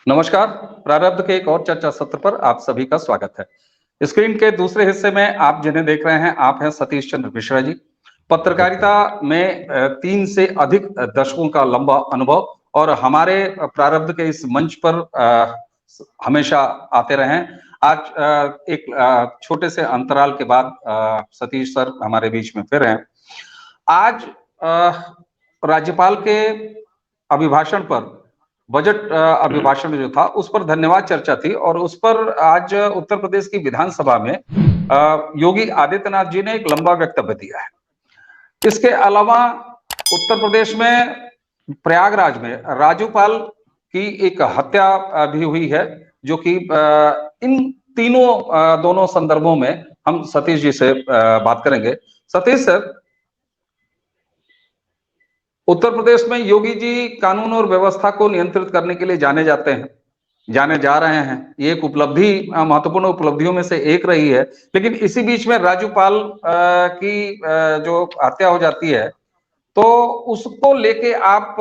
नमस्कार। प्रारब्ध के एक और चर्चा सत्र पर आप सभी का स्वागत है। स्क्रीन के दूसरे हिस्से में आप जिन्हें देख रहे हैं, आप हैं सतीश चंद्र मिश्रा जी। पत्रकारिता में 3 से अधिक दशकों का लंबा अनुभव और हमारे प्रारब्ध के इस मंच पर हमेशा आते रहे हैं। आज एक छोटे से अंतराल के बाद सतीश सर हमारे बीच में फिर हैं। आज राज्यपाल के अभिभाषण पर बजट अभिभाषण जो था उस पर धन्यवाद चर्चा थी और उस पर आज उत्तर प्रदेश की विधानसभा में योगी आदित्यनाथ जी ने एक लंबा वक्तव्य दिया है। इसके अलावा उत्तर प्रदेश में प्रयागराज में राजूपाल की एक हत्या भी हुई है, जो कि इन तीनों दोनों संदर्भों में हम सतीश जी से बात करेंगे। सतीश सर, उत्तर प्रदेश में योगी जी कानून और व्यवस्था को नियंत्रित करने के लिए जाने जा रहे हैं। ये एक उपलब्धि, महत्वपूर्ण उपलब्धियों में से एक रही है। लेकिन इसी बीच में राज्यपाल की जो हत्या हो जाती है, तो उसको लेके आप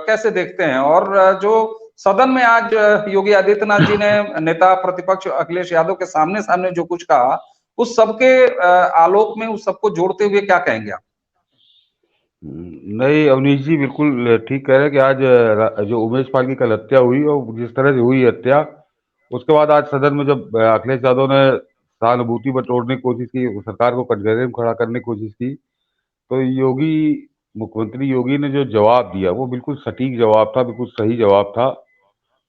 कैसे देखते हैं? और जो सदन में आज योगी आदित्यनाथ जी ने नेता प्रतिपक्ष अखिलेश यादव के सामने सामने जो कुछ कहा, उस सबके आलोक में उस सबको जोड़ते हुए क्या कहेंगे आप? नहीं, अवनीश जी बिल्कुल ठीक कह रहे हैं कि आज जो उमेश पाल की कल हत्या हुई और जिस तरह से हुई हत्या, उसके बाद आज सदन में जब अखिलेश यादव ने सहानुभूति बटोरने की कोशिश की, सरकार को कटघरे में खड़ा करने की कोशिश की, तो मुख्यमंत्री योगी ने जो जवाब दिया वो बिल्कुल सटीक जवाब था, बिल्कुल सही जवाब था।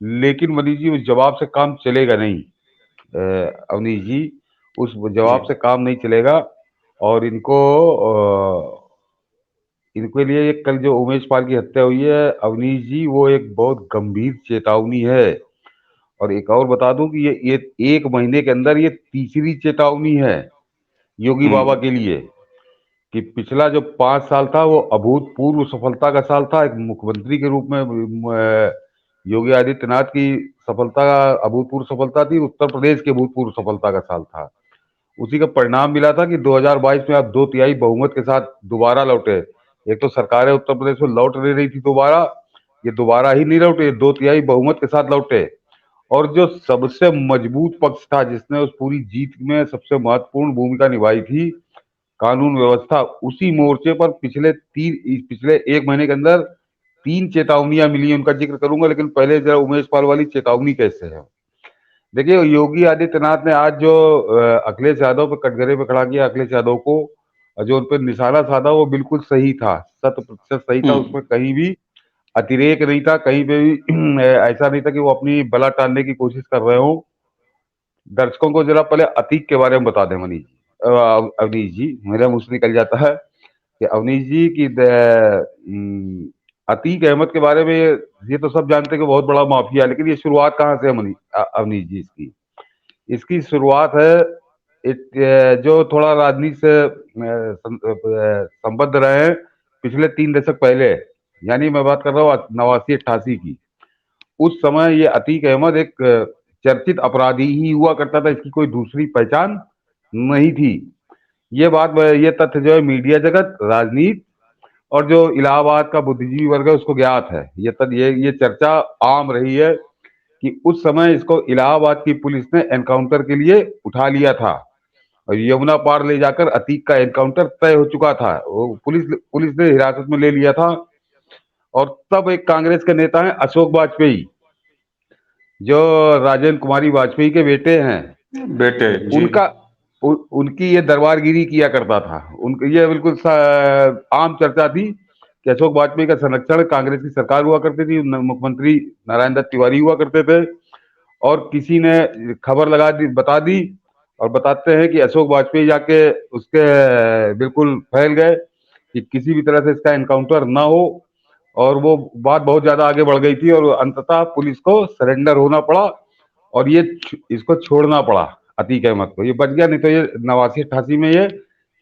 लेकिन मनीष जी, उस जवाब से काम चलेगा नहीं। अवनीश जी, उस जवाब से काम नहीं चलेगा। और इनके लिए एक कल जो उमेश पाल की हत्या हुई है अवनीश जी, वो एक बहुत गंभीर चेतावनी है। और एक और बता दूं कि ये 1 महीने के अंदर ये तीसरी चेतावनी है योगी बाबा के लिए। कि पिछला जो 5 साल था वो अभूतपूर्व सफलता का साल था। एक मुख्यमंत्री के रूप में योगी आदित्यनाथ की सफलता, अभूतपूर्व सफलता थी, उत्तर प्रदेश की अभूतपूर्व सफलता का साल था। उसी का परिणाम मिला था कि 2022 में आप 2/3 बहुमत के साथ दोबारा लौटे। एक तो सरकारें उत्तर प्रदेश में लौट नहीं रही थी दोबारा, ये दोबारा ही नहीं लौटे, 2/3 बहुमत के साथ लौटे। और जो सबसे मजबूत पक्ष था, जिसने उस पूरी जीत में सबसे महत्वपूर्ण भूमिका निभाई थी, कानून व्यवस्था, उसी मोर्चे पर पिछले 1 महीने के अंदर 3 चेतावनियां मिली। उनका जिक्र करूंगा, लेकिन पहले जरा उमेश पाल वाली चेतावनी कैसे है। देखिए, योगी आदित्यनाथ ने आज जो अखिलेश यादव पे कटघरे पे खड़ा किया, अखिलेश यादव को जो उन पर निशाना साधा, वो बिल्कुल सही था, 100% सही था। उसमें कहीं भी अतिरेक नहीं था, कहीं पे भी ऐसा नहीं था कि वो अपनी बला टालने की कोशिश कर रहे हो। दर्शकों को जरा पहले अतीक के बारे में बता दें मनीष जी, अवनीश जी, मेरे मुंह से निकल जाता है कि अवनीश जी की अतीक अहमद के बारे में ये तो सब जानते हैं कि बहुत बड़ा माफिया है। लेकिन ये शुरुआत कहाँ से है अवनीश जी? इसकी शुरुआत है जो थोड़ा राजनीति से संबद्ध रहे हैं पिछले 3 दशक पहले, यानी मैं बात कर रहा हूँ 89-88 की। उस समय ये अतीक अहमद एक चर्चित अपराधी ही हुआ करता था, इसकी कोई दूसरी पहचान नहीं थी। ये तथ्य जो है मीडिया जगत, राजनीति और जो इलाहाबाद का बुद्धिजीवी वर्ग है उसको ज्ञात है। ये चर्चा आम रही है कि उस समय इसको इलाहाबाद की पुलिस ने एनकाउंटर के लिए उठा लिया था और यमुना पार ले जाकर अतीक का एनकाउंटर तय हो चुका था। वो पुलिस ने हिरासत में ले लिया था। और तब एक कांग्रेस के नेता हैं अशोक वाजपेयी, जो राजेंद्र कुमारी वाजपेयी के बेटे हैं, जी। उनकी ये दरबारगिरी किया करता था। ये बिल्कुल आम चर्चा थी कि अशोक वाजपेयी का संरक्षण कांग्रेस की सरकार हुआ करती थी, मुख्यमंत्री नारायण दत्त तिवारी हुआ करते थे। और किसी ने खबर बता दी और बताते हैं कि अशोक वाजपेयी जाके उसके बिल्कुल फैल गए कि किसी भी तरह से इसका एनकाउंटर ना हो। और वो बात बहुत ज्यादा आगे बढ़ गई थी और अंततः पुलिस को सरेंडर होना पड़ा और इसको छोड़ना पड़ा अतीक अहमद को। ये बच गया, नहीं तो ये 89-88 में ये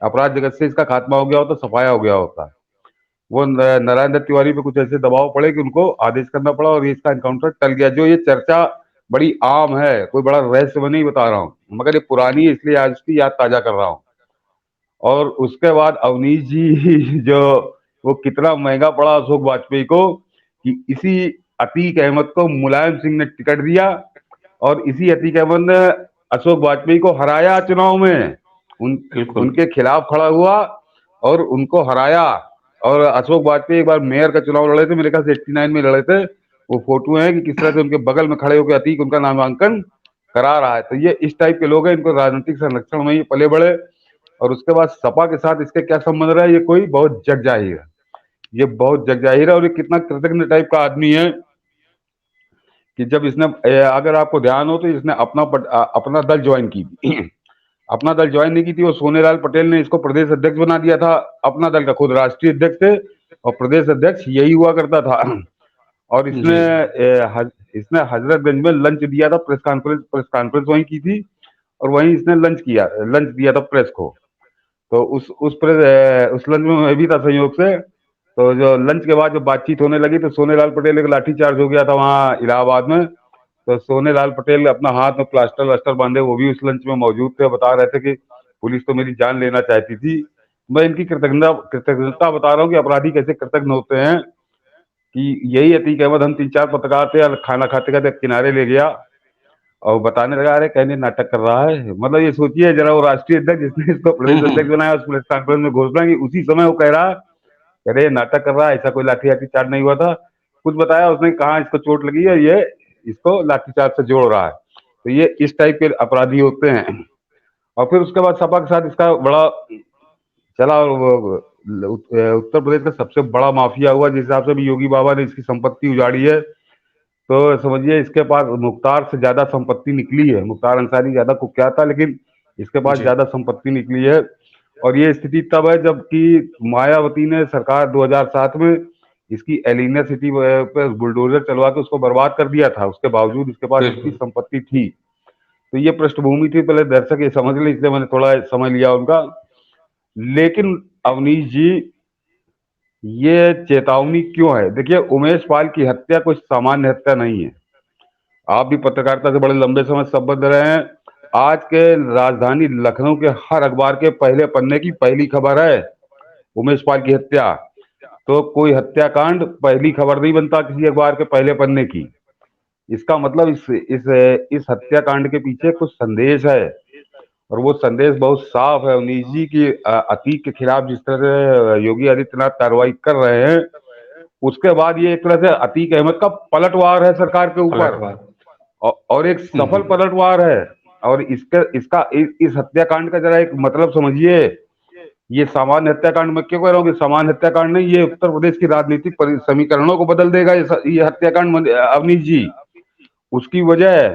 अपराध जगत से इसका खात्मा हो गया होता, सफाया हो गया होता। वो नारायण दत्त तिवारी पे कुछ ऐसे दबाव पड़े कि उनको आदेश करना पड़ा और इसका एनकाउंटर टल गया। जो ये चर्चा बड़ी आम है, कोई बड़ा रहस्य में नहीं बता रहा हूँ, मगर ये पुरानी है, इसलिए आज उसकी याद ताजा कर रहा हूँ। और उसके बाद अवनीश जी जो वो कितना महंगा पड़ा अशोक वाजपेयी को कि इसी अतीक अहमद को मुलायम सिंह ने टिकट दिया और इसी अतीक अहमद ने अशोक वाजपेयी को हराया चुनाव में। बिल्कुल। उनके खिलाफ खड़ा हुआ और उनको हराया। और अशोक वाजपेयी एक बार मेयर का चुनाव लड़े थे, मेरे ख्याल से 89 में लड़े थे। वो फोटो है कि किस तरह से उनके बगल में खड़े होकर अतीक उनका नामांकन करा रहा है। तो ये इस टाइप के लोग हैं, इनको राजनीतिक संरक्षण में ही पले बड़े। और उसके बाद सपा के साथ इसके क्या संबंध रहा है, ये कोई बहुत जग जाहिर है। ये बहुत जग जाहिर है और ये कितना कृतज्ञ टाइप का आदमी है कि जब इसने, अगर आपको ध्यान हो तो इसने अपना दल ज्वाइन की थी। अपना दल ज्वाइन नहीं की थी, वो सोनेलाल पटेल ने इसको प्रदेश अध्यक्ष बना दिया था। अपना दल का खुद राष्ट्रीय अध्यक्ष थे और प्रदेश अध्यक्ष यही हुआ करता था। और इसने इसने हजरतगंज में लंच दिया था, प्रेस कॉन्फ्रेंस वहीं की थी और वहीं इसने लंच दिया था प्रेस को। तो उस लंच में मैं भी था संयोग से। तो जो लंच के बाद जो बातचीत होने लगी तो सोनेलाल पटेल एक लाठीचार्ज हो गया था वहाँ इलाहाबाद में। तो सोनेलाल पटेल अपना हाथ में प्लास्टर वास्टर बांधे, वो भी उस लंच में मौजूद थे। बता रहे थे कि पुलिस तो मेरी जान लेना चाहती थी। मैं इनकी कृतज्ञता बता रहा हूँ कि अपराधी कैसे कृतज्ञ होते हैं। कि यही अतीक अहमद, हम 3-4 पत्रकार थे, खाना खाते खाते किनारे ले गया और बताने लगा, अरे कहने नाटक कर रहा है। मतलब ये सोचिए जरा, वो राष्ट्रीय अध्यक्ष जिसने इसको प्रदेश अध्यक्ष बनाया, उस प्रेस कॉन्फ्रेंस में घोषणा की, उसी समय वो कह रहा, अरे नाटक कर रहा है, ऐसा कोई लाठीचार्ज नहीं हुआ था। कुछ बताया उसने, कहा इसको चोट लगी है, ये इसको लाठीचार्ज से जोड़ रहा है। तो ये इस टाइप के अपराधी होते हैं। और फिर उसके बाद सपा के साथ इसका बड़ा चला और उत्तर प्रदेश का सबसे बड़ा माफिया हुआ। जिस हिसाब से भी योगी बाबा ने इसकी संपत्ति उजाड़ी है, तो समझिए इसके पास मुख्तार से ज्यादा संपत्ति निकली है। मुख्तार अंसारी ज्यादा कुख्यात था, लेकिन इसके पास ज्यादा संपत्ति निकली है। और ये स्थिति तब है जबकि मायावती ने सरकार 2007 में इसकी एलिना सिटी पे बुलडोजर चलवा के उसको बर्बाद कर दिया था। उसके बावजूद इसके पास इसकी संपत्ति थी। तो ये पृष्ठभूमि थी, पहले दर्शक ये समझ ले, इसलिए मैंने थोड़ा समय लिया उनका। लेकिन अवनीश जी, ये चेतावनी क्यों है? देखिए, उमेश पाल की हत्या कोई सामान्य हत्या नहीं है। आप भी पत्रकारिता से बड़े लंबे समय से संबद्ध रहे हैं। आज के राजधानी लखनऊ के हर अखबार के पहले पन्ने की पहली खबर है उमेश पाल की हत्या। तो कोई हत्याकांड पहली खबर नहीं बनता किसी अखबार के पहले पन्ने की। इसका मतलब इस हत्याकांड के पीछे कुछ संदेश है और वो संदेश बहुत साफ है अवनीश जी की। अतीक के खिलाफ जिस तरह से योगी आदित्यनाथ कार्रवाई कर रहे हैं, उसके बाद ये एक तरह से अतीक अहमद का पलटवार है सरकार के ऊपर, और एक सफल पलटवार है। और इस हत्याकांड का जरा एक मतलब समझिए। ये सामान्य हत्याकांड में क्यों कह रहा हूँ कि सामान्य हत्याकांड नहीं, ये उत्तर प्रदेश की राजनीतिक समीकरणों को बदल देगा ये हत्याकांड अवनीश जी। उसकी वजह है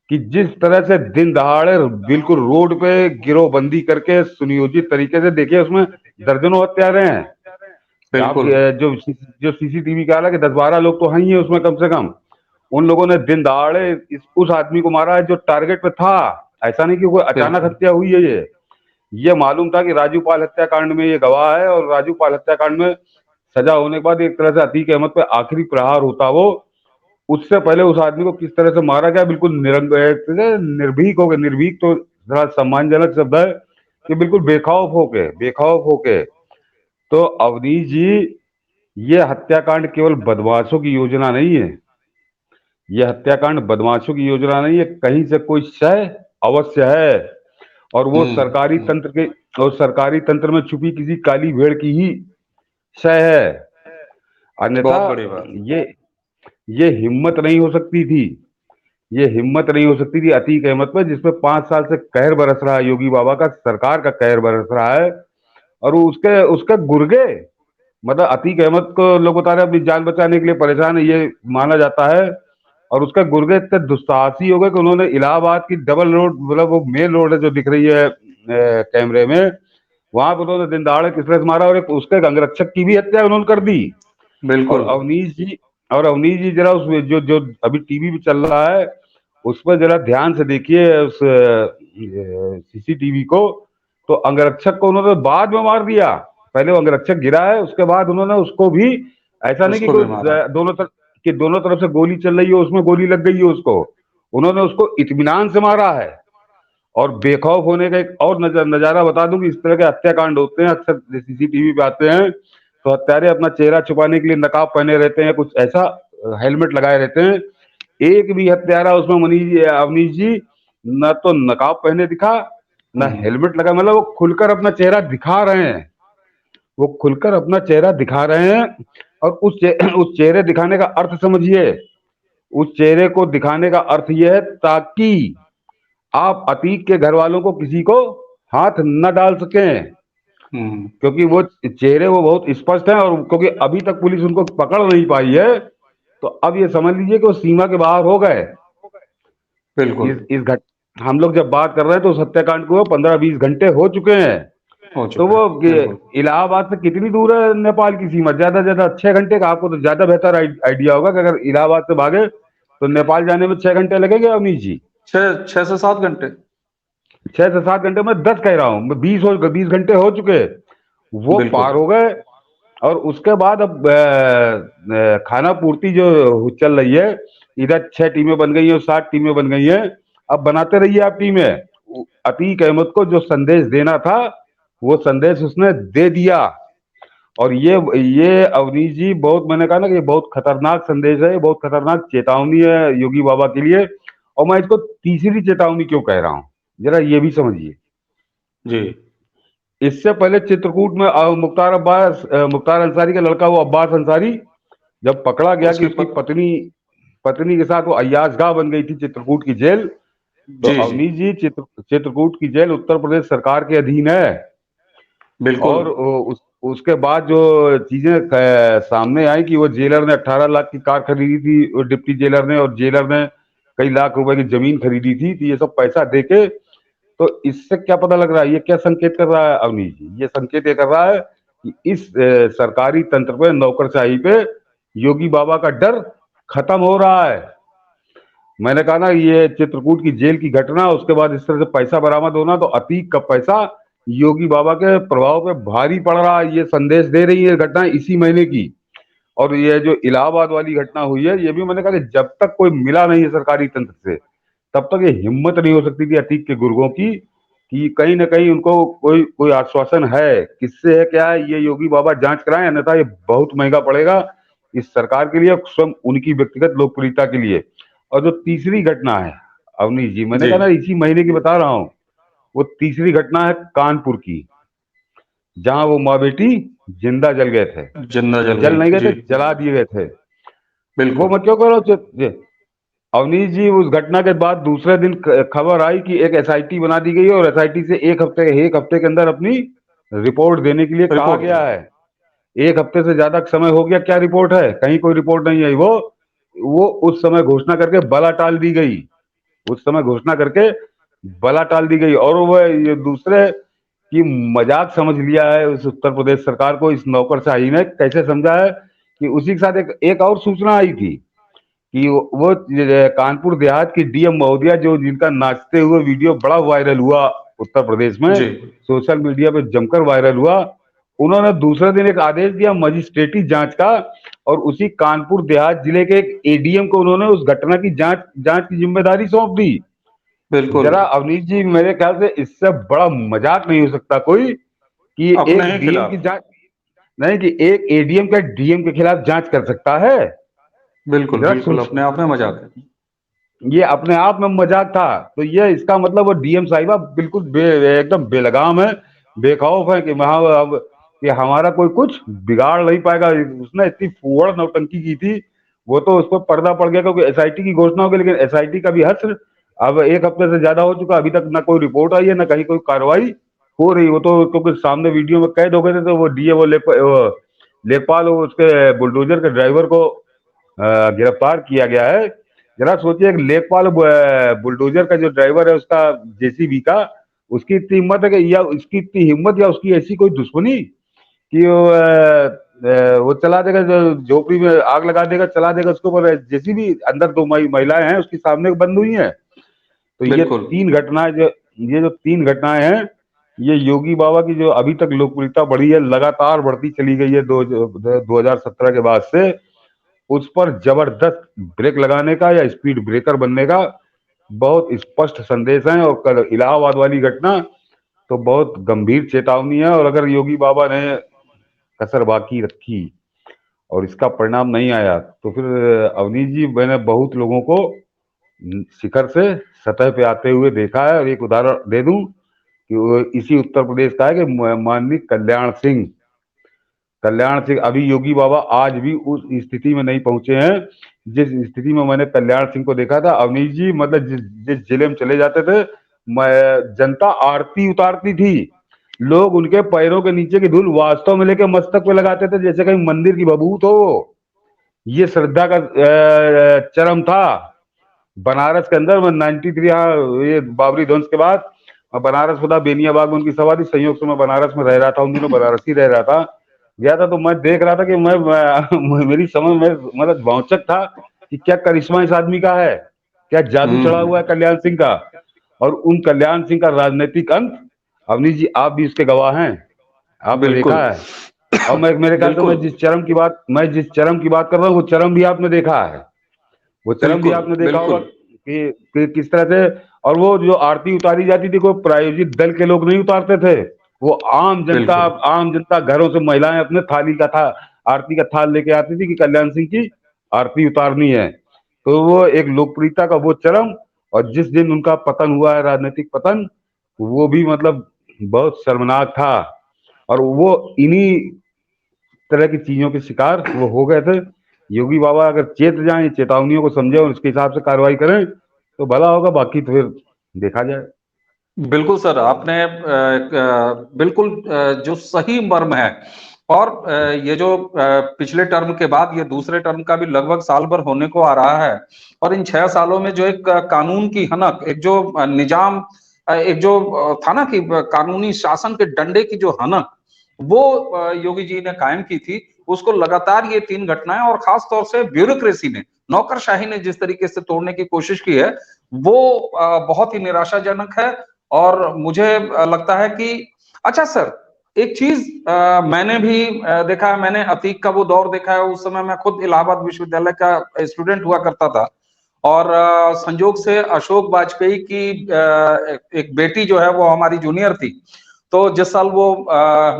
कि जिस तरह से दिन दहाड़े बिल्कुल रोड पे गिरोहबंदी करके सुनियोजित तरीके से, देखिए उसमें दर्जनों हत्यारे हैं। आप जो सीसीटीवी का हालांकि 10-12 लोग तो हैं ही है उसमें कम से कम। उन लोगों ने दिन दहाड़े उस आदमी को मारा है जो टारगेट पे था। ऐसा नहीं कि कोई अचानक हत्या हुई है। ये मालूम था कि राजू पाल हत्याकांड में ये गवाह है और राजू पाल हत्याकांड में सजा होने के बाद एक तरह से अतीक अहमद पे आखिरी प्रहार होता वो। उससे पहले उस आदमी को किस तरह से मारा गया, बिल्कुल निर्भीक हो गए। निर्भीक तो जरा सम्मानजनक शब्द है कि बिल्कुल बेखौफ होके। तो अवनीश जी, ये हत्याकांड केवल बदमाशों की योजना नहीं है। यह हत्याकांड बदमाशों की योजना नहीं है, कहीं से कोई शय अवश्य है। और वो सरकारी तंत्र में छुपी किसी काली भेड़ की ही शय है। अन्यथा ये हिम्मत नहीं हो सकती थी। अतीक अहमद पर, जिसपे 5 साल से कहर बरस रहा है, योगी बाबा का सरकार का कहर बरस रहा है। और उसके गुर्गे, मतलब अतीक अहमद को लोग बता रहे अपनी जान बचाने के लिए परेशान है, ये माना जाता है। और उसका गुर्गे इतने दुस्साहसी हो गए कि उन्होंने इलाहाबाद की डबल रोड, मतलब वो मेन रोड है जो दिख रही है कैमरे में, वहां पर उन्होंने दिन दहाड़े किस तरह से मारा और उसके अंगरक्षक की भी हत्या उन्होंने कर दी। बिल्कुल। और अवनीश जी जरा उस जो अभी टीवी पे चल रहा है उस पर जरा ध्यान से देखिए, उस सीसीटीवी को। तो अंगरक्षक को उन्होंने बाद में मार दिया। पहले वो अंगरक्षक गिरा है, उसके बाद उन्होंने उसको भी, ऐसा नहीं कि कोई दोनों तरफ से गोली चल रही हो उसमें गोली लग गई हो उसको, उन्होंने उसको इत्मीनान से मारा है। और बेखौफ होने का एक और नजारा बता दूं कि इस तरह के हत्याकांड होते हैं, अक्सर सीसीटीवी पे आते हैं तो हत्यारे अपना चेहरा छुपाने के लिए नकाब पहने रहते हैं, कुछ ऐसा हेलमेट लगाए रहते हैं। एक भी हत्यारा उसमें मनीष अवनीश जी न तो नकाब पहने दिखा, न हेलमेट लगा, मतलब वो खुलकर अपना चेहरा दिखा रहे हैं, वो खुलकर अपना चेहरा दिखा रहे हैं। और उस चेहरे दिखाने का अर्थ समझिए, उस चेहरे को दिखाने का अर्थ यह है ताकि आप अतीक के घर वालों को किसी को हाथ न डाल सकें, क्योंकि वो चेहरे वो बहुत स्पष्ट हैं, और क्योंकि अभी तक पुलिस उनको पकड़ नहीं पाई है, तो अब ये समझ लीजिए कि वो सीमा के बाहर हो गए। बिल्कुल इस घट हम लोग जब बात कर रहे हैं तो उस हत्याकांड को 15-20 घंटे हो चुके हैं। हो तो चुका वो है, बिल्कुल इलाहाबाद से कितनी दूर है नेपाल की सीमा? ज्यादा से ज्यादा 6 घंटे का, आपको तो ज्यादा बेहतर आइडिया होगा कि अगर इलाहाबाद से भागे तो नेपाल जाने में 6 घंटे लगेंगे अवनीश जी। 6 से 7 घंटे। 6 से 7 घंटे में 10 कह रहा हूँ मैं, 20 घंटे हो चुके, वो बिल्कुल पार हो गए। और उसके बाद अब खाना पूर्ति जो चल रही है, इधर 6 टीमें बन गई हैं, 7 टीमें बन गई हैं। अब बनाते रहिए आप टीमें। अतीक अहमद को जो संदेश देना था वो संदेश उसने दे दिया। और ये अवनीश जी, बहुत, मैंने कहा ना कि ये बहुत खतरनाक संदेश है, ये बहुत खतरनाक चेतावनी है योगी बाबा के लिए। और मैं इसको तीसरी चेतावनी क्यों कह रहा हूं, जरा ये भी समझिए। जी। इससे पहले चित्रकूट में मुख्तार अंसारी का लड़का, वो अब्बास अंसारी, जब पकड़ा गया कि उसकी उसकी पत्नी पत्नी के साथ वो अय्याशगाह बन गई थी चित्रकूट की जेल। तो जी जी अवनीश जी, चित्रकूट की जेल उत्तर प्रदेश सरकार के अधीन है। बिल्कुल और उसके बाद जो चीजें सामने आई कि वो जेलर ने 18 लाख की कार खरीदी थी, वो डिप्टी जेलर ने, और जेलर ने कई लाख रुपए की जमीन खरीदी थी। तो ये सब पैसा देके, तो इससे क्या पता लग रहा है, ये क्या संकेत कर रहा है अवनीश जी? ये संकेत ये कर रहा है कि इस सरकारी तंत्र पे, नौकरशाही पे योगी बाबा का डर खत्म हो रहा है। मैंने कहा ना, ये चित्रकूट की जेल की घटना, उसके बाद इस तरह से पैसा बरामद होना, तो अतीक का पैसा योगी बाबा के प्रभाव पे भारी पड़ रहा है। ये संदेश दे रही है घटना इसी महीने की। और ये जो इलाहाबाद वाली घटना हुई है, ये भी मैंने कहा कि जब तक कोई मिला नहीं है सरकारी तंत्र से, तब तक ये हिम्मत नहीं हो सकती थी अतीक के गुर्गों की कि कहीं ना कहीं उनको कोई कोई आश्वासन है। किससे है, क्या है, ये योगी बाबा जांच कराएं, अन्यथा ये बहुत महंगा पड़ेगा इस सरकार के लिए, स्वयं उनकी व्यक्तिगत लोकप्रियता के लिए। और जो तीसरी घटना है अवनीश जी, मैंने जी। कहा ना इसी महीने की बता रहा हूँ, वो तीसरी घटना है कानपुर की, जहां वो माँ बेटी जिंदा जल गए थे। जिंदा जल जल गई, नहीं गए जी थे, जला दिए गए थे। वो बिल्कुल मैं क्यों कह रहा हूँ अवनीश जी, उस घटना के बाद दूसरे दिन खबर आई कि एक एसआईटी बना दी गई है, और एसआईटी से एक हफ्ते के अंदर अपनी रिपोर्ट देने के लिए कहा रिपोर्ट गया दें। है। एक हफ्ते से ज्यादा समय हो गया, क्या रिपोर्ट है? कहीं कोई रिपोर्ट नहीं आई। वो उस समय घोषणा करके बला टाल दी गई, उस समय घोषणा करके बला टाल दी गई। और वो ये दूसरे की मजाक समझ लिया है उस उत्तर प्रदेश सरकार को, इस नौकरशाही ने कैसे समझा है कि उसी के साथ एक और सूचना आई थी कि वो कानपुर देहात की डीएम महोदया, जो जिनका नाचते हुए वीडियो बड़ा वायरल हुआ उत्तर प्रदेश में, जी सोशल मीडिया पे जमकर वायरल हुआ, उन्होंने दूसरे दिन एक आदेश दिया मजिस्ट्रेटी जांच का, और उसी कानपुर देहात जिले के एक एडीएम को उन्होंने उस घटना की जांच की जिम्मेदारी सौंप दी। बिल्कुल जरा अवनीश जी, मेरे ख्याल से इससे बड़ा मजाक नहीं हो सकता कोई कि अपने एक ही डीएम की खिलाफ। जांच नहीं, कि एक एडीएम का डीएम के खिलाफ जांच कर सकता है। बिल्कुल जरा बिल्कुल सोच, अपने आप में मजाक है। ये अपने आप में मजाक था। तो ये इसका मतलब वो डीएम साहिबा बिल्कुल एकदम बेलगाम है, बेखौफ है कि वहां अब कि हमारा कोई कुछ बिगाड़ नहीं पाएगा। उसने इतनी फुहड़ नौटंकी की थी, वो तो उस पर पर्दा पड़ गया क्योंकि एसआईटी की घोषणा हो गई, लेकिन एसआईटी का भी हश्र अब एक हफ्ते से ज्यादा हो चुका, अभी तक ना कोई रिपोर्ट आई है, ना कहीं कोई कार्रवाई हो रही। वो तो क्योंकि सामने वीडियो में कैद हो गए थे, तो वो डीए वो लेखपाल, वो उसके बुलडोजर के ड्राइवर को गिरफ्तार किया गया है। जरा सोचिए, एक लेखपाल बुलडोजर का जो ड्राइवर है उसका, जेसीबी का, उसकी इतनी हिम्मत है कि, या उसकी इतनी हिम्मत या उसकी ऐसी कोई दुश्मनी कि वो चला देगा, झोपड़ी में आग लगा देगा, चला देगा उसको, पर जेसीबी अंदर दो महिलाएं हैं उसकी सामने बंद हुई हैं। तो बिल्कुल ये जो तीन घटनाएं हैं, ये योगी बाबा की जो अभी तक लोकप्रियता बढ़ी है, लगातार बढ़ती चली गई है 2017 के बाद से, उस पर जबरदस्त ब्रेक लगाने का या स्पीड ब्रेकर बनने का बहुत स्पष्ट संदेश है। और कल इलाहाबाद वाली घटना तो बहुत गंभीर चेतावनी है। और अगर योगी बाबा ने कसर बाकी रखी और इसका परिणाम नहीं आया, तो फिर अवनीश जी मैंने बहुत लोगों को शिखर से सतह पे आते हुए देखा है। और एक उदाहरण दे दूं कि वो इसी उत्तर प्रदेश का है कि माननीय कल्याण सिंह अभी योगी बाबा आज भी उस स्थिति में नहीं पहुंचे हैं जिस स्थिति में मैंने कल्याण सिंह को देखा था। अवनीश जी मतलब जिस जिस जिले में चले जाते थे, जनता आरती उतारती थी, लोग उनके पैरों के नीचे की धूल वास्तव में लेके मस्तक पे लगाते थे जैसे कहीं मंदिर की बबूत हो। ये श्रद्धा का चरम था। बनारस के अंदर मैं 93 यहाँ ये बाबरी ध्वंस के बाद मैं बनारस में था, बेनियाबाग में उनकी सभा थी। संयोग से मैं बनारस में रह रहा था, उन दिनों बनारस ही रह रहा था, गया था। तो मैं देख रहा था कि मेरी समझ में मतलब भौचक था कि क्या करिश्मा इस आदमी का है, क्या जादू चढ़ा हुआ है कल्याण सिंह का। और उन कल्याण सिंह का राजनीतिक अंत, अवनीश जी आप भी उसके गवाह हैं, आपने देखा बिल्कुल है। और मैं मेरे ख्याल से बिल्कुल मैं जिस चरम की बात कर रहा हूँ वो चरम भी आपने देखा है, वो चरम भी बिल्कुल आपने देखा होगा बिल्कुल कि किस तरह से। और वो जो आरती उतारी जाती थी कोई प्रायोजित दल के लोग नहीं उतारते थे, वो बिल्कुल आम जनता घरों से महिलाएं अपने थाली का था आरती का थाल लेके आती थी कि कल्याण सिंह की आरती उतारनी है। तो वो एक लोकप्रियता का वो चरम। और जिस दिन उनका पतन हुआ है, राजनीतिक पतन, वो भी मतलब बहुत शर्मनाक था। और वो इन्हीं तरह की चीजों के शिकार वो हो गए थे। योगी बाबा अगर चेत जाएं, चेतावनियों को समझे और उसके हिसाब से कार्रवाई करें तो भला होगा, बाकी तो फिर देखा जाए। बिल्कुल सर, आपने बिल्कुल जो सही मर्म है। और ये जो पिछले टर्म के बाद ये दूसरे टर्म का भी लगभग साल भर होने को आ रहा है, और इन 6 सालों में जो एक कानून की हनक, एक जो निजाम, एक जो था ना कि कानूनी शासन के डंडे की जो हनक, वो योगी जी ने कायम की थी, उसको लगातार ये 3 घटनाएं और खास तौर से ब्यूरोक्रेसी ने, नौकरशाही ने जिस तरीके से तोड़ने की कोशिश की है, वो बहुत ही निराशाजनक है। और मुझे लगता है कि अच्छा सर, एक चीज मैंने भी देखा है, मैंने अतीक का वो दौर देखा है। उस समय मैं खुद इलाहाबाद विश्वविद्यालय का स्टूडेंट हुआ करता था, और संजोग से अशोक वाजपेयी की एक बेटी जो है वो हमारी जूनियर थी। तो जिस साल वो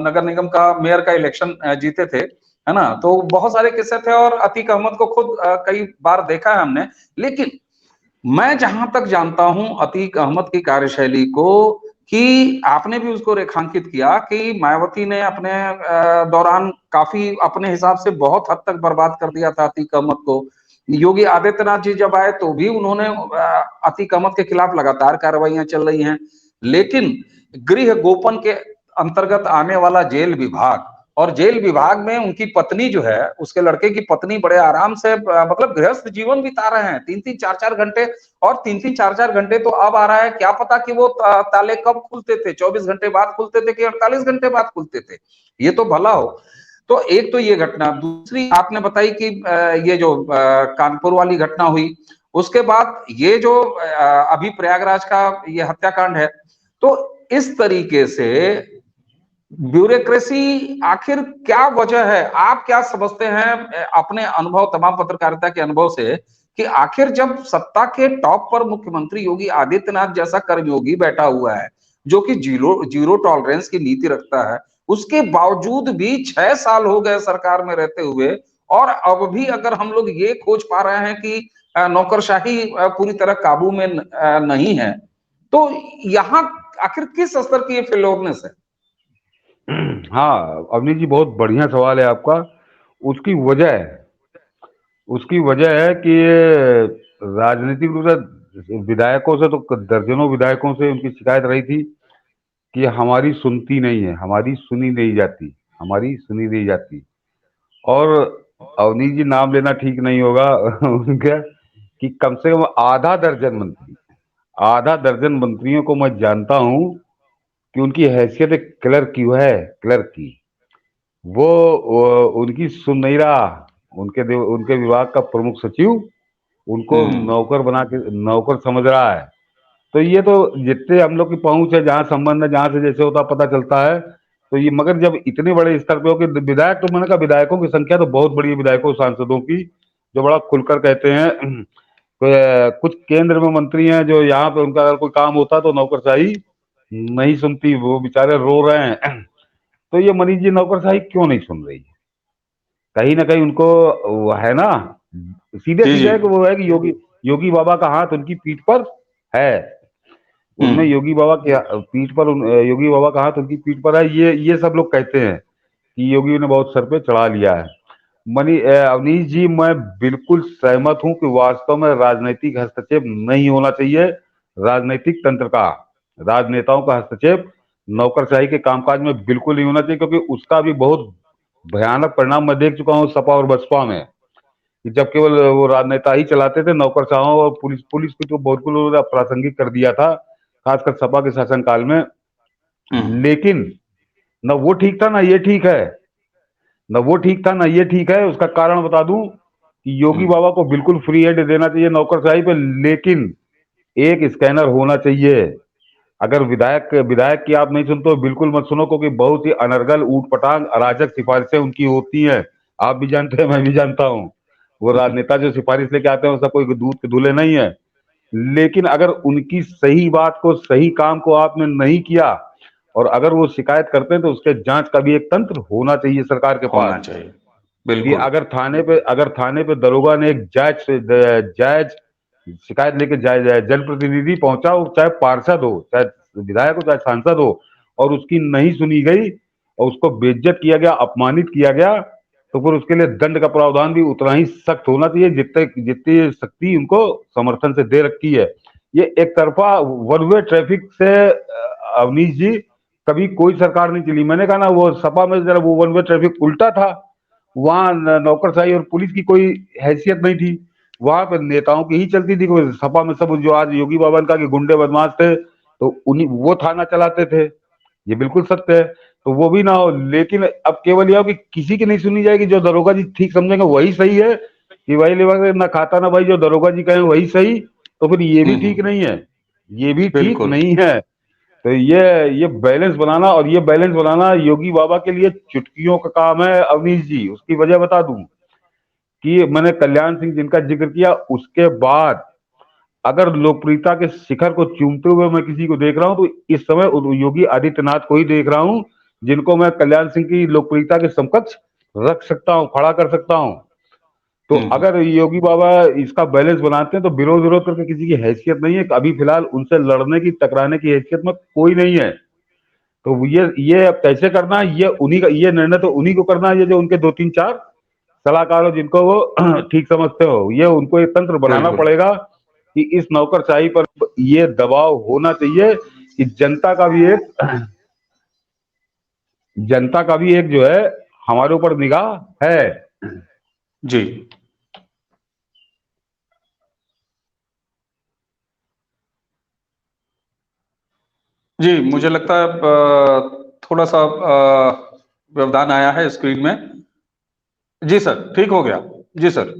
नगर निगम का मेयर का इलेक्शन जीते थे, है ना, तो बहुत सारे किस्से थे, और अतीक अहमद को खुद कई बार देखा है हमने। लेकिन मैं जहां तक जानता हूं अतीक अहमद की कार्यशैली को, कि आपने भी उसको रेखांकित किया कि मायावती ने अपने दौरान काफी अपने हिसाब से बहुत हद तक बर्बाद कर दिया था अतीक अहमद को। योगी आदित्यनाथ जी जब आए तो भी उन्होंने अतीक अहमद के खिलाफ लगातार कार्रवाइयां चल रही हैं। लेकिन गृह गोपन के अंतर्गत आने वाला जेल विभाग, और जेल विभाग में उनकी पत्नी जो है, उसके लड़के की पत्नी बड़े आराम से मतलब गृहस्थ जीवन बिता रहे हैं 3-3 4-4 घंटे। और 3-3 4-4 घंटे तो अब आ रहा है, क्या पता कि वो ताले कब खुलते थे, 24 घंटे बाद खुलते थे कि 48 घंटे बाद खुलते थे, ये तो भला हो। तो एक तो ये घटना, दूसरी आपने बताई कि ये जो कानपुर वाली घटना हुई, उसके बाद ये जो अभी प्रयागराज का ये हत्याकांड है। तो इस तरीके से ब्यूरोक्रेसी आखिर क्या वजह है, आप क्या समझते हैं अपने अनुभव, तमाम पत्रकारिता के अनुभव से, कि आखिर जब सत्ता के टॉप पर मुख्यमंत्री योगी आदित्यनाथ जैसा कर्मयोगी बैठा हुआ है, जो कि जीरो जीरो टॉलरेंस की नीति रखता है, उसके बावजूद भी 6 साल हो गए सरकार में रहते हुए, और अब भी अगर हम लोग ये खोज पा रहे हैं कि नौकरशाही पूरी तरह काबू में नहीं है, तो यहाँ आखिर किस स्तर की ये फेलोरनेस है? हाँ अवनीश जी, बहुत बढ़िया सवाल है आपका। उसकी वजह है उसकी वजह है कि ये राजनीतिक रूप से विधायकों से, तो दर्जनों विधायकों से उनकी शिकायत रही थी कि हमारी सुनती नहीं है, हमारी सुनी नहीं जाती। और अवनीश जी, नाम लेना ठीक नहीं होगा उनका, कि कम से कम आधा दर्जन मंत्रियों को मैं जानता हूं कि उनकी हैसियत एक क्लर्क की है, क्लर्क की। वो उनकी सुन नहीं रहा। उनके विभाग का प्रमुख सचिव उनको हम्म नौकर समझ रहा है। तो ये तो जितने हम लोग की पहुंच है, जहाँ संबंध है, जहाँ से जैसे होता पता चलता है। तो ये मगर जब इतने बड़े स्तर पे हो कि विधायक, तो मैंने कहा विधायकों की संख्या तो बहुत बड़ी है, विधायकों सांसदों की, जो बड़ा खुलकर कहते हैं। कुछ केंद्र में मंत्री हैं जो यहाँ पे उनका अगर कोई काम होता तो नौकरशाही नहीं सुनती, वो बेचारे रो रहे हैं। तो ये मनीष जी, नौकरशाही क्यों नहीं सुन रही है? कहीं ना कहीं उनको वो है ना, सीधे जी सीधे जी। है कि वो है कि योगी योगी बाबा का हाथ उनकी पीठ पर है। उनमें हम्म। योगी बाबा की पीठ पर योगी बाबा का हाथ उनकी पीठ पर है, ये सब लोग कहते हैं कि योगी ने बहुत सर पे चढ़ा लिया है। अवनीश जी, मैं बिल्कुल सहमत हूं कि वास्तव में राजनीतिक हस्तक्षेप नहीं होना चाहिए। राजनीतिक तंत्र का, राजनेताओं का हस्तक्षेप नौकरशाही के कामकाज में बिल्कुल नहीं होना चाहिए, क्योंकि उसका भी बहुत भयानक परिणाम मैं देख चुका हूं सपा और बसपा में, कि जब केवल वो राजनेता ही चलाते थे, नौकरशाहों और पुलिस पुलिस को तो बिल्कुल उन्होंने अप्रासंगिक कर दिया था, खासकर सपा के शासनकाल में। हम्म। लेकिन न वो ठीक था ना ये ठीक है, न वो ठीक था ना ये ठीक है। उसका कारण बता दूं कि योगी हम्म। बाबा को बिल्कुल फ्री हैंड देना चाहिए नौकरशाही पे, लेकिन एक स्कैनर होना चाहिए। अगर विधायक विधायक की आप नहीं सुनते हो, बिल्कुल मत सुनो, क्योंकि बहुत ही अनर्गल, ऊटपटांग, अराजक सिफारिशें उनकी होती हैं। आप भी जानते हैं, मैं भी जानता हूँ। वो राजनेता जो सिफारिश लेके आते हैं वो सब कोई दूध के दूल्हे नहीं है। लेकिन अगर उनकी सही बात को, सही काम को आपने नहीं किया, और अगर वो शिकायत करते हैं, तो उसके जांच का भी एक तंत्र होना चाहिए सरकार के पास। होना चाहिए। कि बिल्कुल। अगर थाने पे दरोगा ने एक जायज शिकायत लेके जनप्रतिनिधि पहुंचा, वो चाहे पार्षद हो, चाहे विधायक हो, चाहे सांसद हो, और उसकी नहीं सुनी गई और उसको बेइज्जत किया गया, अपमानित किया गया, तो फिर उसके लिए दंड का प्रावधान भी उतना ही सख्त होना चाहिए जितने जितनी शक्ति उनको समर्थन से दे रखी है। ये एक तरफा वन वे ट्रैफिक से अवनीश जी कभी कोई सरकार नहीं चली। मैंने कहा ना, वो सपा में जरा वो वन वे ट्रैफिक उल्टा था। वहां नौकरशाही और पुलिस की कोई हैसियत नहीं थी, वहां पर नेताओं की ही चलती थी। कोई सपा में सब जो आज योगी बाबा ने कहा कि गुंडे बदमाश थे, तो उन्हीं वो थाना चलाते थे, ये बिल्कुल सत्य है। तो वो भी ना हो, लेकिन अब केवल यह हो कि किसी की नहीं सुनी जाएगी। जो दरोगा जी ठीक समझेंगे वही सही है, कि भाई लेवा ना खाता ना भाई, जो दरोगा जी कहें वही सही, तो फिर ये भी ठीक हम्म। नहीं है, ये भी ठीक बिल्कुल। नहीं है। तो ये बैलेंस बनाना, और ये बैलेंस बनाना योगी बाबा के लिए चुटकियों का काम है अवनीश जी। उसकी वजह बता दूं कि मैंने कल्याण सिंह जिनका जिक्र किया, उसके बाद अगर लोकप्रियता के शिखर को चूमते हुए मैं किसी को देख रहा हूं, तो इस समय योगी आदित्यनाथ को ही देख रहा हूं, जिनको मैं कल्याण सिंह की लोकप्रियता के समकक्ष रख सकता हूं, खड़ा कर सकता हूं। तो हम्म। अगर योगी बाबा इसका बैलेंस बनाते हैं, तो विरोध विरोध करके किसी की हैसियत नहीं है। अभी फिलहाल उनसे लड़ने की, टकराने की हैसियत में कोई नहीं है। तो ये अब कैसे करना है, ये उन्हीं का, ये निर्णय तो उन्हीं को करना है, ये जो उनके दो तीन चार सलाहकार हो जिनको वो ठीक समझते हो, ये उनको एक तंत्र बनाना बिल्कुल। पड़ेगा कि इस नौकरशाही पर ये दबाव होना चाहिए कि जनता का भी एक जो है हमारे ऊपर निगाह है। जी जी। मुझे लगता है थोड़ा सा व्यवधान आया है स्क्रीन में। जी सर, ठीक हो गया। जी सर।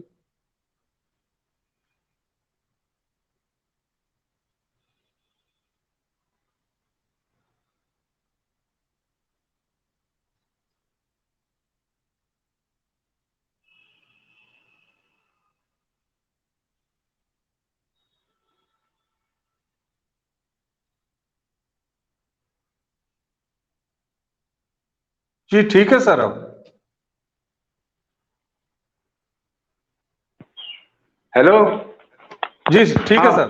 जी ठीक है सर। अब हेलो। जी ठीक है हाँ सर।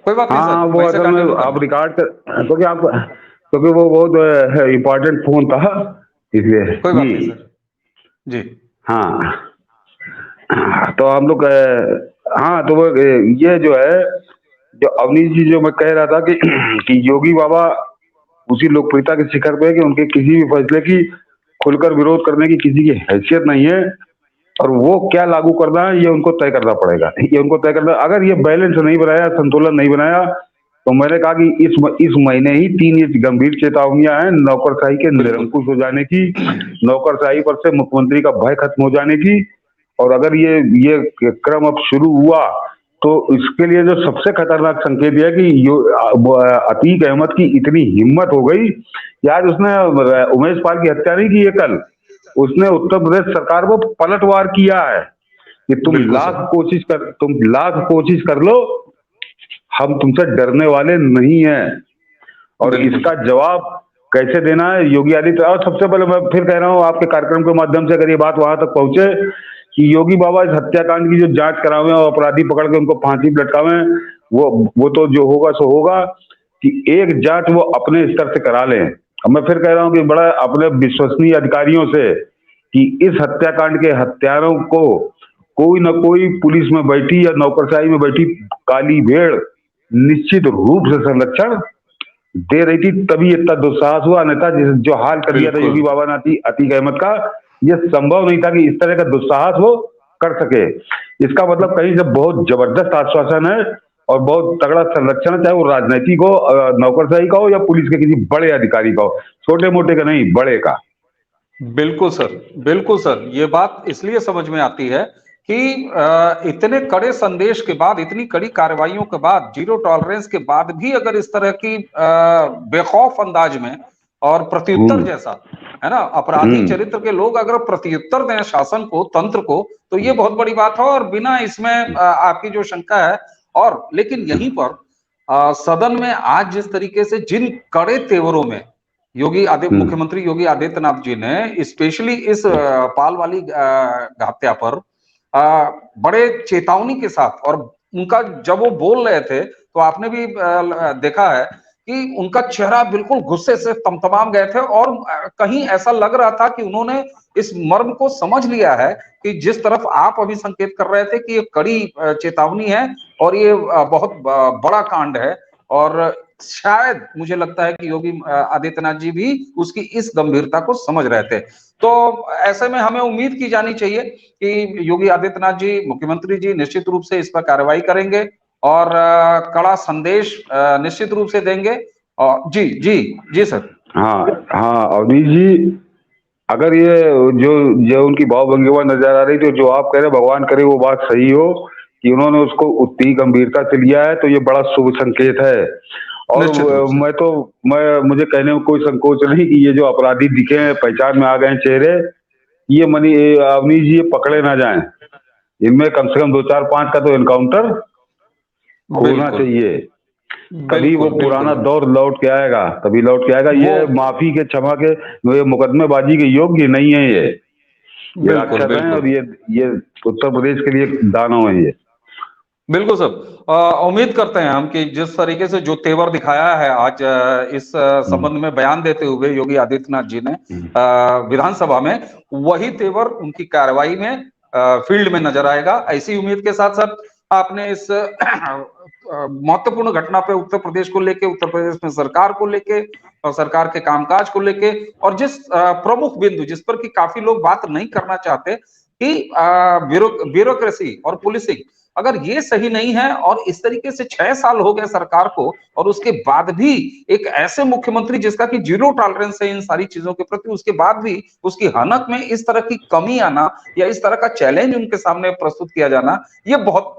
कोई बात नहीं सर, हाँ, वो वहीं से असल में कंटिन्यू आप करना। रिकॉर्ड कर, क्योंकि आप, क्योंकि वो बहुत इम्पोर्टेंट फोन था, इसलिए। कोई जी बात नहीं सर। जी हाँ। तो हम लोग हाँ, तो वो ये जो है, जो अवनीश जी जो मैं कह रहा था कि कि योगी बाबा उसी लोकप्रियता के शिखर पे है कि उनके किसी भी फैसले की खुलकर विरोध करने की किसी की हैसियत नहीं है। और वो क्या लागू करना है, ये उनको तय करना पड़ेगा, ये उनको तय करना। अगर ये बैलेंस नहीं बनाया, संतुलन नहीं बनाया, तो मैंने कहा कि इस महीने ही 3 ये गंभीर चेतावनियां हैं नौकरशाही के बिल्कुल। निरंकुश हो जाने की, नौकरशाही पर से मुख्यमंत्री का भय खत्म हो जाने की। और अगर ये क्रम अब शुरू हुआ, तो इसके लिए जो सबसे खतरनाक संकेत यह है कि अतीक अहमद की इतनी हिम्मत हो गई कि आज उसने उमेश पाल की हत्या नहीं की है कल, उसने उत्तर प्रदेश सरकार को पलटवार किया है कि बिल्कुल सर। तुम लाख कोशिश कर लो, हम तुमसे डरने वाले नहीं हैं। और बिल्कुल इसका सर। जवाब कैसे देना है योगी आदित्यनाथ। और सबसे पहले मैं फिर कह रहा हूँ आपके कार्यक्रम के माध्यम से, अगर ये बात वहां तक पहुंचे कि योगी बाबा इस हत्याकांड की जो जांच करावे और अपराधी पकड़ के उनको फांसी पे लटकावे, वो तो जो होगा सो होगा, कि एक जांच वो अपने स्तर से करा लें। अब मैं फिर कह रहा हूँ कि बड़ा अपने विश्वसनीय अधिकारियों से कि इस हत्याकांड के हत्यारों को कोई न कोई पुलिस में बैठी या नौकरशाही में बैठी काली भेड़ निश्चित रूप से संरक्षण दे रही थी, तभी इतना दुस्साहस हुआ। अन्यथा जो हाल कर दिया था बिल्कुल योगी बाबा ने अतीक अहमद का, यह संभव नहीं था कि इस तरह का दुस्साहस वो कर सके। इसका मतलब कहीं से बहुत जबरदस्त आश्वासन है और बहुत तगड़ा संरक्षण है, चाहे वो राजनीतिक हो, नौकरशाही का हो या पुलिस के किसी बड़े अधिकारी का हो, छोटे मोटे का नहीं, बड़े का। बिल्कुल सर, बिल्कुल सर, ये बात इसलिए समझ में आती है कि इतने कड़े संदेश के बाद, इतनी कड़ी कार्रवाइयों के बाद, जीरो टॉलरेंस के बाद भी अगर इस तरह की बेखौफ अंदाज में और प्रत्युत्तर जैसा, है ना, अपराधी चरित्र के लोग अगर प्रत्युत्तर दें शासन को, तंत्र को, तो ये बहुत बड़ी बात है। और बिना इसमें आपकी जो शंका है, और लेकिन यहीं पर सदन में आज जिस तरीके से जिन कड़े तेवरों में मुख्यमंत्री योगी आदित्यनाथ जी ने स्पेशली इस पाल वाली हत्या पर बड़े चेतावनी के साथ, और उनका जब वो बोल रहे थे तो आपने भी देखा है कि उनका चेहरा बिल्कुल गुस्से से तमतमाम गए थे, और कहीं ऐसा लग रहा था कि उन्होंने इस मर्म को समझ लिया है कि जिस तरफ आप अभी संकेत कर रहे थे कि ये कड़ी चेतावनी है और ये बहुत बड़ा कांड है। और शायद मुझे लगता है कि योगी आदित्यनाथ जी भी उसकी इस गंभीरता को समझ रहे थे। तो ऐसे में हमें उम्मीद की जानी चाहिए कि योगी आदित्यनाथ जी, मुख्यमंत्री जी निश्चित रूप से इस पर कार्रवाई करेंगे और कड़ा संदेश निश्चित रूप से देंगे। और जी जी जी सर। हाँ हाँ अवनीश जी, अगर ये जो जो उनकी भावभंगिमा नजर आ रही थी, जो आप कह रहे भगवान करे वो बात सही हो कि उन्होंने उसको उतनी गंभीरता से लिया है, तो ये बड़ा शुभ संकेत है। और मुझे कहने में कोई संकोच नहीं कि ये जो अपराधी दिखे हैं, पहचान में आ गए चेहरे, ये अवनीश जी ये पकड़े ना जाएं। इनमें कम से कम 2 4 5 का तो एनकाउंटर होना चाहिए, तभी वो पुराना दौर लौट के आएगा, तभी लौट के आएगा। ये माफी के, क्षमा के, ये मुकदमेबाजी के योग्य नहीं है। ये राक्षस हैं और ये उत्तर प्रदेश के लिए दानव है ये। बिल्कुल सर, उम्मीद करते हैं हम कि जिस तरीके से जो तेवर दिखाया है आज इस संबंध में बयान देते हुए योगी आदित्यनाथ जी ने विधानसभा में, वही तेवर उनकी कार्रवाई में फील्ड में नजर आएगा। ऐसी उम्मीद के साथ साथ आपने इस महत्वपूर्ण घटना पे उत्तर प्रदेश को लेके, उत्तर प्रदेश में सरकार को लेके और सरकार के कामकाज को लेके, और जिस प्रमुख बिंदु जिस पर कि काफी लोग बात नहीं करना चाहते कि ब्यूरोक्रेसी और पुलिसिंग, अगर ये सही नहीं है और इस तरीके से 6 साल हो गए सरकार को, और उसके बाद भी एक ऐसे मुख्यमंत्री जिसका कि जीरो टॉलरेंस है इन सारी चीजों के प्रति, उसके बाद भी उसकी हनक में इस तरह की कमी आना या इस तरह का चैलेंज उनके सामने प्रस्तुत किया जाना, ये बहुत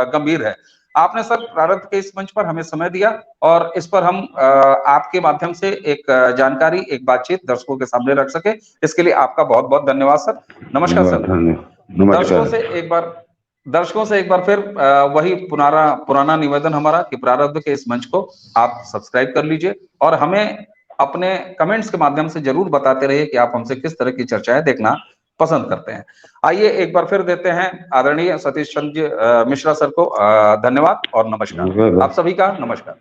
गंभीर है। आपने सर प्रारंभ के इस मंच पर हमें समय दिया और इस पर हम आपके माध्यम से एक जानकारी, एक बातचीत दर्शकों के सामने रख सके, इसके लिए आपका बहुत बहुत धन्यवाद सर। नमस्कार सर। दर्शकों से एक बार फिर वही पुराना निवेदन हमारा कि प्रारब्ध के इस मंच को आप सब्सक्राइब कर लीजिए और हमें अपने कमेंट्स के माध्यम से जरूर बताते रहिए कि आप हमसे किस तरह की चर्चाएं देखना पसंद करते हैं। आइए एक बार फिर देते हैं आदरणीय सतीश चंद्र मिश्रा सर को धन्यवाद और नमस्कार। आप सभी का नमस्कार।